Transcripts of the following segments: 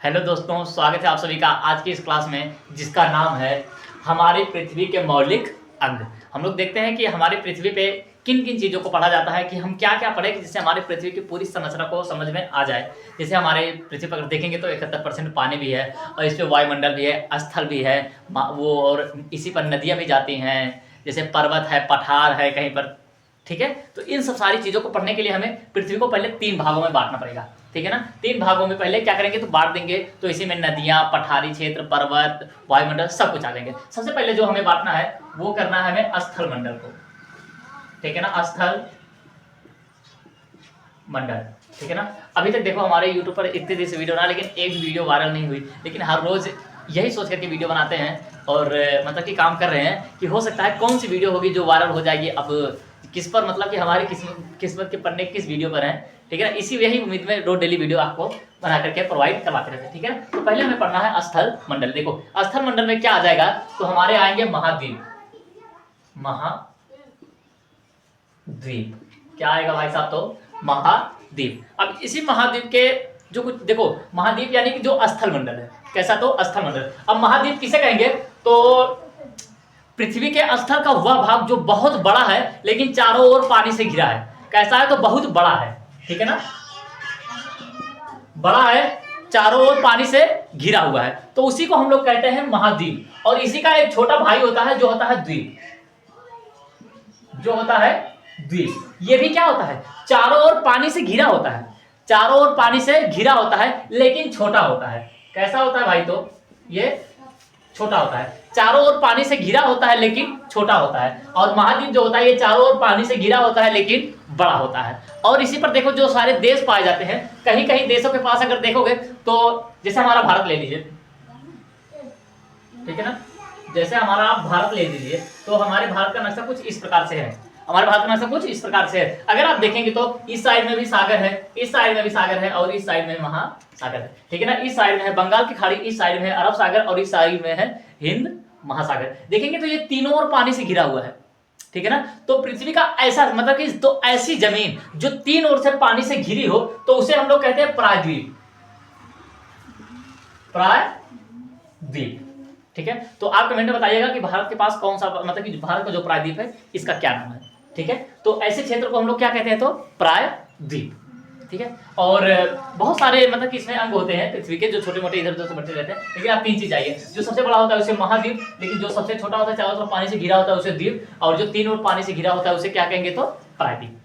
Hello दोस्तों, स्वागत है आप सभी का आज की इस क्लास में जिसका नाम है हमारी पृथ्वी के मौलिक अंग। हम लोग देखते हैं कि हमारी पृथ्वी पे किन किन चीज़ों को पढ़ा जाता है कि हम क्या क्या पढ़ें जिससे हमारी पृथ्वी की पूरी संरचना को समझ में आ जाए। जैसे हमारे पृथ्वी पर देखेंगे तो 71% पानी भी है और इस पर वायुमंडल भी है, स्थल भी है, वो और इसी पर नदियाँ भी जाती हैं, जैसे पर्वत है, पठार है कहीं पर। ठीक है, तो इन सब सारी चीज़ों को पढ़ने के लिए हमें पृथ्वी को पहले 3 भागों में बांटना पड़ेगा। ठीक है ना, 3 भागों में पहले क्या करेंगे तो बांट देंगे, तो इसी में नदियाँ, पठारी क्षेत्र, पर्वत, वायुमंडल सब कुछ आ जाएंगे। सबसे पहले जो हमें बांटना है वो करना है हमें स्थल मंडल को। ठीक है ना, स्थल मंडल। ठीक है ना, अभी तक देखो हमारे यूट्यूब पर इतने दिन से वीडियो ना, लेकिन एक वीडियो वायरल नहीं हुई। लेकिन हर रोज यही सोच करके वीडियो बनाते हैं और मतलब कि काम कर रहे हैं कि हो सकता है कौन सी वीडियो होगी जो वायरल हो जाएगी। अब किस पर, मतलब कि हमारी किस्मत के पन्ने किस वीडियो पर हैं। ठीक है ना, इसी यही उम्मीद में रोज डेली वीडियो आपको बना करके प्रोवाइड करवाते रहते हैं। ठीक है ना, तो पहले हमें पढ़ना है स्थल मंडल। देखो स्थल मंडल में क्या आ जाएगा तो हमारे आएंगे महाद्वीप। महाद्वीप क्या आएगा भाई साहब, तो महाद्वीप। अब इसी महाद्वीप के जो कुछ देखो, महाद्वीप यानी कि जो स्थल मंडल है, कैसा तो स्थल मंडल। अब महाद्वीप किसे कहेंगे तो पृथ्वी के स्थल का वह भाग जो बहुत बड़ा है लेकिन चारों ओर पानी से घिरा है। कैसा है तो बहुत बड़ा है। ठीक है ना, बड़ा है, चारों ओर पानी से घिरा हुआ है, तो उसी को हम लोग कहते हैं महाद्वीप। और इसी का एक छोटा भाई होता है जो होता है द्वीप, जो होता है द्वीप। ये भी क्या होता है, चारों ओर पानी से घिरा होता है, चारों ओर पानी से घिरा होता है लेकिन छोटा होता है। कैसा होता है भाई, तो ये छोटा होता है, चारों ओर पानी से घिरा होता है लेकिन छोटा होता है। और महाद्वीप जो होता है ये चारों ओर पानी से घिरा होता है लेकिन बड़ा होता है। और इसी पर देखो जो सारे देश पाए जाते हैं, कहीं कहीं देशों के पास अगर देखोगे तो जैसे हमारा भारत ले लीजिए। ठीक है ना, जैसे हमारा आप भारत ले लीजिए तो हमारे भारत का नक्शा कुछ इस प्रकार से है। हमारे भारत का नक्शा कुछ इस प्रकार से है। अगर आप देखेंगे तो इस साइड में भी सागर है, इस साइड में भी सागर है और इस साइड में महासागर है। ठीक है ना, इस साइड में है बंगाल की खाड़ी, इस साइड में है अरब सागर और इस साइड में है हिंद महासागर। देखेंगे तो ये तीनों ओर पानी से घिरा हुआ है। ठीक है ना, तो पृथ्वी का ऐसा मतलब कि तो ऐसी जमीन जो 3 ओर से पानी से घिरी हो तो उसे हम लोग कहते हैं प्रायद्वीप। प्रायद्वीप। ठीक है, तो आप कमेंट में बताइएगा कि भारत के पास कौन सा, मतलब कि भारत का जो प्रायद्वीप है इसका क्या नाम है। ठीक है, तो ऐसे क्षेत्र को हम लोग क्या कहते हैं तो प्रायद्वीप। ठीक है, और बहुत सारे मतलब कि इसमें अंग होते हैं पृथ्वी के जो छोटे मोटे इधर उधर से बढ़ते रहते हैं। लेकिन आप 3 चीज चाहिए, जो सबसे बड़ा होता है उसे महाद्वीप, लेकिन जो सबसे छोटा होता है चारों तरफ पानी से घिरा होता है उसे द्वीप, और जो 3 ओर पानी से घिरा होता है उसे क्या कहेंगे तो प्रायद्वीप।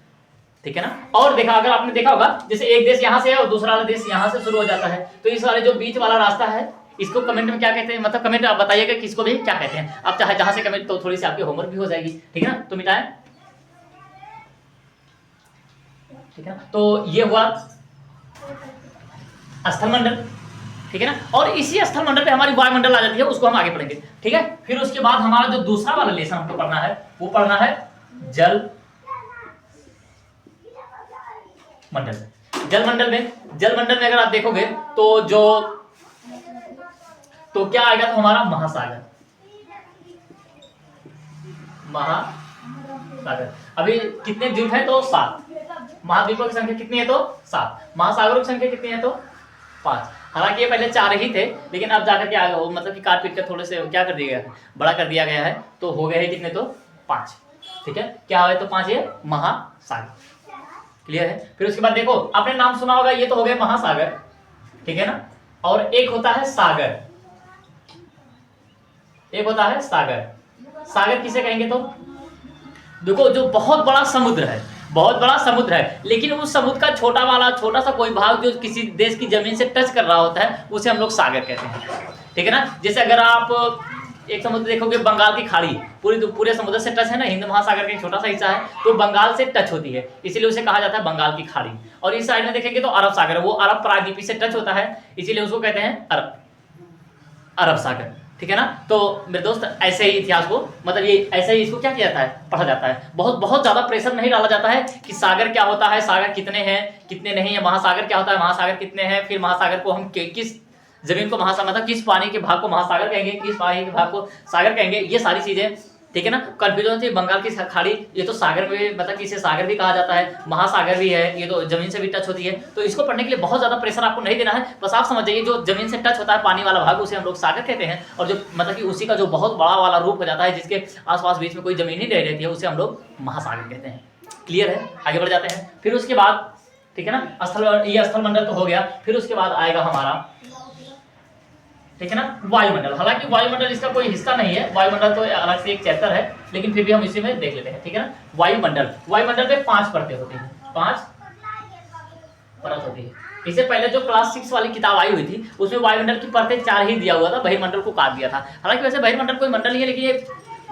ठीक है ना, और देखा अगर आपने देखा होगा जैसे एक देश यहाँ से है और दूसरा वाला देश यहाँ से शुरू हो जाता है, तो इस वाले जो बीच वाला रास्ता है इसको कमेंट में क्या कहते हैं, मतलब कमेंट आप बताइएगा कि इसको भी क्या कहते हैं। आप चाहे जहां से कमेंट, तो थोड़ी सी आपकी होमवर्क भी हो जाएगी। ठीक है ना, तो मिटाएं। ठीक है ना, तो ये हुआ स्थल मंडल। ठीक है ना, और इसी स्थल मंडल पे हमारी वायुमंडल आ जाती है, उसको हम आगे पढ़ेंगे। ठीक है, फिर उसके बाद हमारा जो दूसरा वाला लेसन हमको पढ़ना है वो पढ़ना है जल मंडल। जल मंडल में अगर आप देखोगे तो क्या आएगा तो हमारा महासागर। अभी कितने द्वीप है तो 7। महाद्वीपों की संख्या कितनी है तो 7। महासागरों की संख्या कितनी है तो 5। हालांकि ये पहले 4 ही थे, लेकिन अब जाकर के आगे मतलब कि काट पीट कर थोड़े से क्या कर दिया गया है, बड़ा कर दिया गया है, तो हो गए हैं कितने तो 5। ठीक है, क्या है तो 5 ये महासागर। क्लियर है। फिर उसके बाद देखो आपने नाम सुना होगा, ये तो हो गए महासागर। ठीक है ना, और एक होता है सागर, एक होता है सागर। सागर किसे कहेंगे तो देखो जो बहुत बड़ा समुद्र है, बहुत बड़ा समुद्र है, लेकिन उस समुद्र का छोटा सा कोई भाग जो किसी देश की जमीन से टच कर रहा होता है उसे हम लोग सागर कहते हैं। ठीक है ना, जैसे अगर आप एक समुद्र देखोगे बंगाल की खाड़ी पूरे समुद्र से टच है ना, हिंद महासागर का एक छोटा सा हिस्सा है तो बंगाल से टच होती है, इसीलिए उसे कहा जाता है बंगाल की खाड़ी। और इस साइड में देखेंगे तो अरब सागर, वो अरब प्रायद्वीप से टच होता है, इसीलिए उसको कहते हैं अरब सागर। ठीक है ना, तो मेरे दोस्त ऐसे ही इतिहास को, मतलब ये ऐसे ही इसको क्या किया जाता है, पढ़ा जाता है। बहुत ज्यादा प्रेशर नहीं डाला जाता है कि सागर क्या होता है, सागर कितने हैं कितने नहीं है, महासागर क्या होता है, महासागर कितने हैं, फिर महासागर को हम किस जमीन को महासागर, मतलब किस पानी के भाग को महासागर कहेंगे, किस पानी के भाग को सागर कहेंगे। ये सारी चीजें ठीक है ना। कंफ्यूजन थी बंगाल की खाड़ी, ये तो सागर में मतलब कि इसे सागर भी कहा जाता है, महासागर भी है, ये तो जमीन से भी टच होती है। तो इसको पढ़ने के लिए बहुत ज्यादा प्रेशर आपको नहीं देना है, बस आप समझ जाइए जो जमीन से टच होता है पानी वाला भाग उसे हम लोग सागर कहते हैं, और जो मतलब कि उसी का जो बहुत बड़ा वाला रूप हो जाता है जिसके आसपास बीच में कोई जमीन ही नहीं रहती है उसे हम लोग महासागर कहते हैं। क्लियर है, आगे बढ़ जाते हैं। फिर उसके बाद ठीक है ना, स्थल, ये स्थल मंडल तो हो गया। फिर उसके बाद आएगा हमारा ठीक है ना वायुमंडल। हालांकि वायुमंडल इसका कोई हिस्सा नहीं है, वायुमंडल तो अलग से एक चैप्टर है, लेकिन फिर भी हम इसी में देख लेते हैं। ठीक है ना, वायुमंडल, वायुमंडल में 5 परतें होती हैं, 5 परत होती है। इससे पहले जो क्लास 6 वाली किताब आई हुई थी उसमें वायुमंडल की परतें 4 ही दिया हुआ था, बहिर्मंडल को काट दिया था। हालांकि वैसे बहिर्मंडल कोई मंडल ही है, लेकिन ये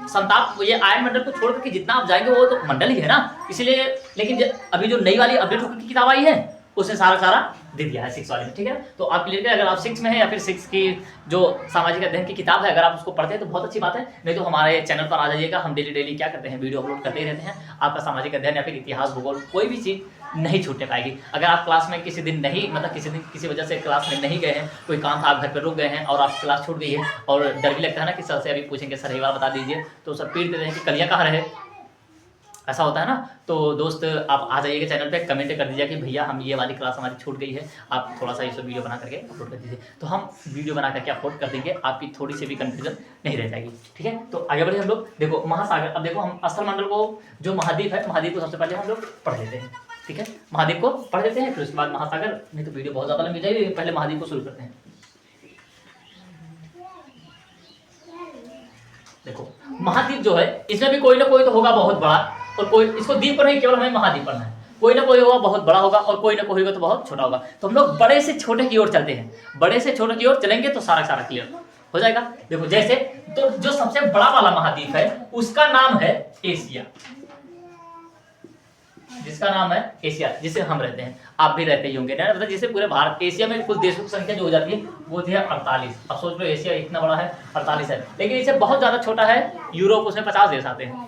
संताप ये आयन मंडल को छोड़ करके जितना आप जाएंगे वो तो मंडल ही है ना, इसलिए। लेकिन अभी जो नई वाली अपडेट होकर की किताब आई है उसने सारा दे दिया है 6 वाले में। ठीक है, तो आप क्लियर करें, अगर आप 6 में है या फिर 6 की जो सामाजिक अध्ययन की किताब है अगर आप उसको पढ़ते हैं तो बहुत अच्छी बात है, नहीं तो हमारे चैनल पर आ जाइएगा। हम डेली क्या करते हैं, वीडियो अपलोड करते ही रहते हैं। आपका सामाजिक अध्ययन या फिर इतिहास भूगोल कोई भी चीज़ नहीं छूटने पाएगी। अगर आप क्लास में किसी दिन नहीं मतलब किसी दिन किसी वजह से क्लास में नहीं गए हैं, कोई काम था आप घर पर रुक गए हैं और आपकी क्लास छूट गई है और डर भी लगता है ना कि सर से अभी पूछेंगे सर एक बार बता दीजिए, तो सर पीट देते हैं कि कलिया कहाँ रहे, ऐसा होता है ना। तो दोस्त आप आ जाइएगा चैनल पे, कमेंट कर दीजिए कि भैया हम ये वाली क्लास हमारी छूट गई है, आप थोड़ा सा इस वीडियो बना करके अपलोड कर दीजिए, तो हम वीडियो बना करके अपलोड कर देंगे, आपकी थोड़ी सी भी कंफ्यूजन नहीं रह जाएगी। ठीक है, तो आगे बढ़े हम लोग। देखो महासागर, अब देखो हम स्थल मंडल को जो महाद्वीप है, महाद्वीप को सबसे पहले हम लोग पढ़ लेते हैं। ठीक है, महाद्वीप को पढ़ लेते हैं, फिर उसके बाद महासागर, नहीं तो वीडियो बहुत ज़्यादा लंबी जाएगी, पहले महाद्वीप को शुरू करते हैं। देखो महाद्वीप जो है इसमें भी कोई ना कोई तो होगा बहुत बड़ा, और कोई इसको द्वीप पर नहीं केवल हमें महाद्वीप पढ़ना है, कोई ना कोई होगा बहुत बड़ा होगा और कोई ना कोई होगा तो बहुत छोटा होगा। तो हम लोग बड़े से छोटे की ओर चलते हैं, बड़े से छोटे की ओर चलेंगे तो सारा क्लियर हो जाएगा। देखो जैसे तो जो सबसे बड़ा वाला महाद्वीप है उसका नाम है एशिया, जिसका नाम है एशिया, जिसे हम रहते हैं, आप भी रहते ही होंगे ना, मतलब जिसे पूरे भारत, एशिया में कुल देशों की संख्या जो हो जाती है वो थी 48। अब सोच लो एशिया इतना बड़ा है, 48 है, लेकिन इसे बहुत ज्यादा छोटा है यूरोप, उसमें 50 देश आते हैं।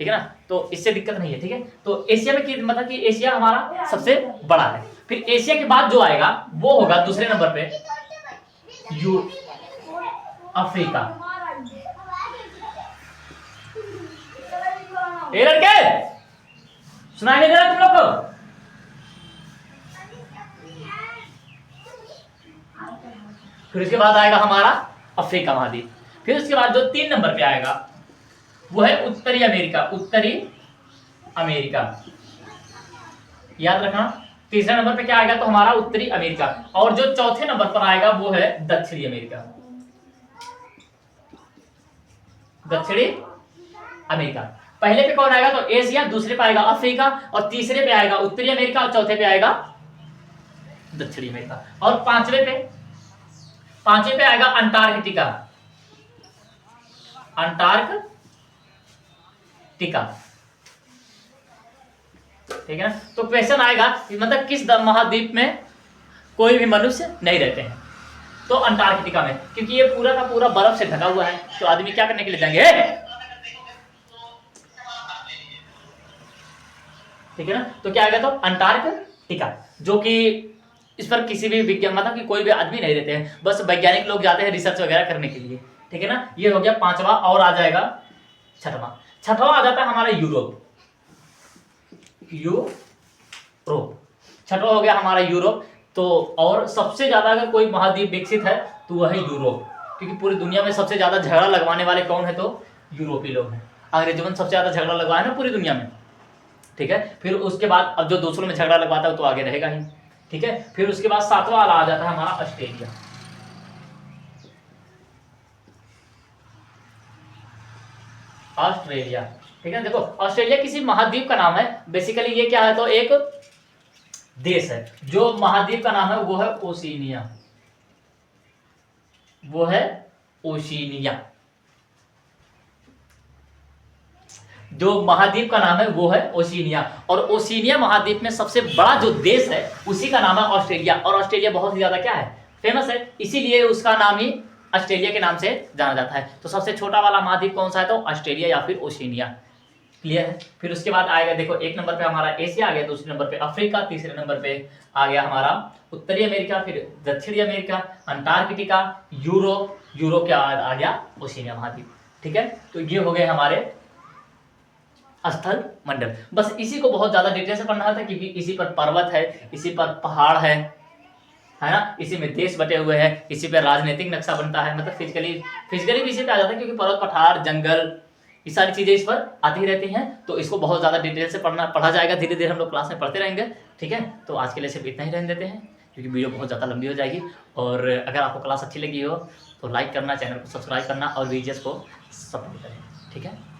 ठीक है ना, तो इससे दिक्कत नहीं है। ठीक है, तो एशिया में मतलब कि एशिया हमारा सबसे बड़ा है। फिर एशिया के बाद जो आएगा वो होगा दूसरे नंबर पे अफ्रीका। ए लड़के सुनाई नहीं दे रहा तुम लोग को? फिर उसके बाद आएगा हमारा अफ्रीका महाद्वीप। फिर उसके बाद जो 3 नंबर पे आएगा वो है उत्तरी अमेरिका, उत्तरी अमेरिका, याद रखना। तीसरे नंबर पे क्या आएगा तो हमारा उत्तरी अमेरिका, और जो चौथे नंबर पर आएगा वो है दक्षिणी अमेरिका, दक्षिणी अमेरिका। पहले पे कौन आएगा तो एशिया, दूसरे पे आएगा अफ्रीका, और तीसरे पे आएगा उत्तरी अमेरिका, और चौथे पे आएगा दक्षिणी अमेरिका, और पांचवे पे आएगा अंटार्कटिका, अंटार्कटिका। ठीक है ना, तो क्वेश्चन आएगा मतलब किस महाद्वीप में कोई भी मनुष्य नहीं रहते हैं, तो अंटार्कटिका में, क्योंकि ये पूरा का पूरा बर्फ से ढका हुआ है, तो आदमी क्या करने के लिए जाएंगे। ठीक है ना, तो क्या आएगा तो अंटार्कटिका, जो कि इस पर किसी भी विज्ञान मतलब कि कोई भी आदमी नहीं रहते हैं, बस वैज्ञानिक लोग जाते हैं रिसर्च वगैरह करने के लिए। ठीक है ना, ये हो गया 5वां, और आ जाएगा 6वां आ जाता है हमारा यूरोप। 6वां हो गया हमारा यूरोप। तो और सबसे ज्यादा अगर कोई महाद्वीप विकसित है तो वह है यूरोप, क्योंकि पूरी दुनिया में सबसे ज्यादा झगड़ा लगवाने वाले कौन है तो यूरोपीय लोग हैं। अंग्रेजों ने सबसे ज्यादा झगड़ा लगवाया ना पूरी दुनिया में। ठीक है, फिर उसके बाद अब जो दूसरों में झगड़ा लगवाता है तो आगे रहेगा ही। ठीक है, फिर उसके बाद 7वां वाला आ जाता है हमारा ऑस्ट्रेलिया। ऑस्ट्रेलिया, ठीक है, देखो ऑस्ट्रेलिया किसी महाद्वीप का नाम है, बेसिकली ये क्या है तो एक देश है। जो महाद्वीप का नाम है वो है ओशिनिया, वो है ओशिनिया। जो महाद्वीप का नाम है वो है ओशिनिया, और ओशिनिया महाद्वीप में सबसे बड़ा जो देश है उसी का नाम है ऑस्ट्रेलिया। और ऑस्ट्रेलिया बहुत ही ज्यादा क्या है फेमस है, इसीलिए उसका नाम ही ऑस्ट्रेलिया के नाम से जाना जाता है। तो सबसे छोटा वाला महाद्वीप कौन सा है तो ऑस्ट्रेलिया या फिर ओशिनिया। क्लियर है। फिर उसके बाद आएगा देखो, एक नंबर पे हमारा एशिया आ गया, दूसरे नंबर पे अफ्रीका, तीसरे नंबर पे आ गया हमारा उत्तरी अमेरिका, फिर दक्षिणी अमेरिका, अंटार्कटिका, यूरोप, यूरोप के बाद आ गया ओशिनिया महाद्वीप। ठीक है, तो ये हो गए हमारे स्थल मंडल। बस इसी को बहुत ज्यादा डिटेल से पढ़ना होता है, क्योंकि इसी पर पर्वत है, इसी पर पहाड़ है ना, इसी में देश बटे हुए हैं, इसी पर राजनीतिक नक्शा बनता है, मतलब फिजिकली भी इसी पे आ जाता है, क्योंकि पर्वत पठार जंगल ये सारी चीजें इस पर आती ही रहती हैं। तो इसको बहुत ज्यादा डिटेल से पढ़ा जाएगा, धीरे धीरे हम लोग क्लास में पढ़ते रहेंगे। ठीक है, तो आज के लिए सिर्फ इतना ही रहने देते हैं, क्योंकि वीडियो बहुत ज़्यादा लंबी हो जाएगी। और अगर आपको क्लास अच्छी लगी हो तो लाइक करना, चैनल को सब्सक्राइब करना और वीडियोस को सपोर्ट करें। ठीक है।